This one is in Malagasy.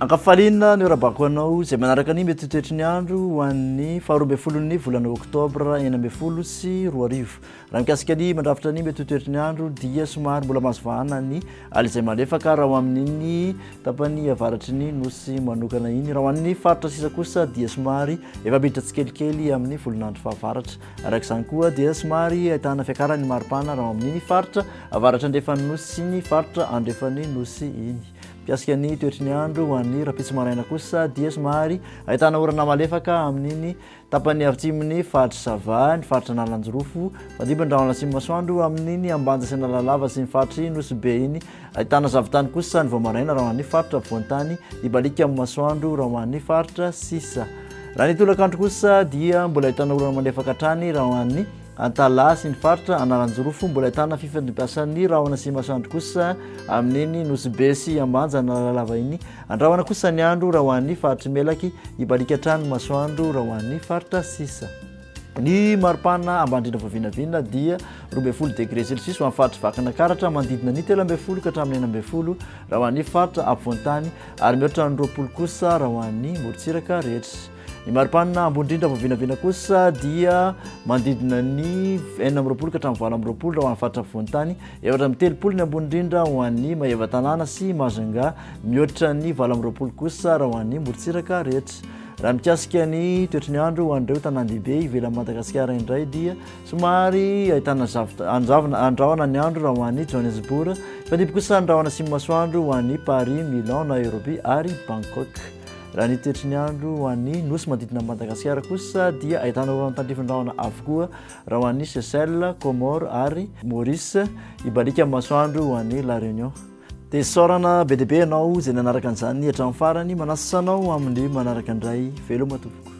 Ankafalina ny orabako anao zay manaraka ny mety toetry ny andro ho an'ny faharoa folon'ny volana oktobra 2020 sy 2020. Raha mikasika ny mandrafitra ny mety toetry ny andro dia somary mbola mazovahana ny alizay malefaka raha ho amin'ny tapany avaratry ny nosy manokana iny. Raha ho an'ny faritra sisa kosa dia somary efa miditra tsikelikely amin'ny volonandro fahavaratra. Araka izany koa dia somary ahitana fiakarany maripana raha ho amin'ny faritra avaratra andrefan'ny nosy sy ny faritra andrefan'ny nosy iny. Piasika ny toetry ny andro ho an'ny rapitso maraina kosa dia somary ahitana orana malefaka amin'iny tapany atsimon'ny faritra Sava, ny faritra Nalanjorofo, manodidina atsimo masoandro amin'iny ambanja sy Analalava sy ny faritra nosy be iny. Ahitana zavotany kosa ny vao maraina raha ho an'ny faritra Voantany, ibalika amin'ny masoandro raha ho an'ny faritra Sisa. Raha ny tolakandro kosa dia mbola ahitana orana malefaka hatrany raha ho an'ny Antala sy ny faritra Analanjorofo, mbola ahitana fifandimpiasan'ny rahona sy masoandro kosa amin'iny nosy be sy ambanja Analalava iny. Andrahoana kosa ny andro raha ho an'ny faritra Melaky, ibalika hatrany masoandro raha ho an'ny faritra Sisa. Ny maripana ambandrindra voavinavina dia 12 degré Celsius ho amin'ny faritra Vakinakaratra, manodidina ny 13 ka hatramin'ny 14 raha ho an'ny faritra Ampovoantany, ary mihoatra ny 20 kosa raha ho an'ny Morotsiraka rehetra. Ny maripana ambondrindra voavinavina kosa dia manodidina ny 19 ka hatramin'ny 20 raha ho an'ny faritra Voantany, efatra amin'ny 30 ny ambondrindra ho an'ny Mahevatanana sy Majunga, mihoatra ny 20 kosa raha ho an'ny Morotsiraka rehetra. Raha mikasika ny toetry ny andro ho an'ireo tanàn-dehibe ivelan'i Madagasikara indray dia somary ahitana andrahoana ny andro raha ho an'ny Johannesburg, fandimby kosa andrahoana atsimo masoandro ho an'ny Paris, Milan, Nairobi ary Bangkok. Raha ny toetry ny andro ho an'ny nosy manodidina Madagasikara kosa dia ahitana orana tandrifin-drahona avokoa raha ho an'ny Seychelles, Comores ary Maurice, ibalika amin'ny masoandro ho an'ny La Réunion. Dia saorana be dia be ianao izay nanaraka an'izany hatramin'ny farany, manasa anao amin'ny manaraka indray. Veloma tompoko.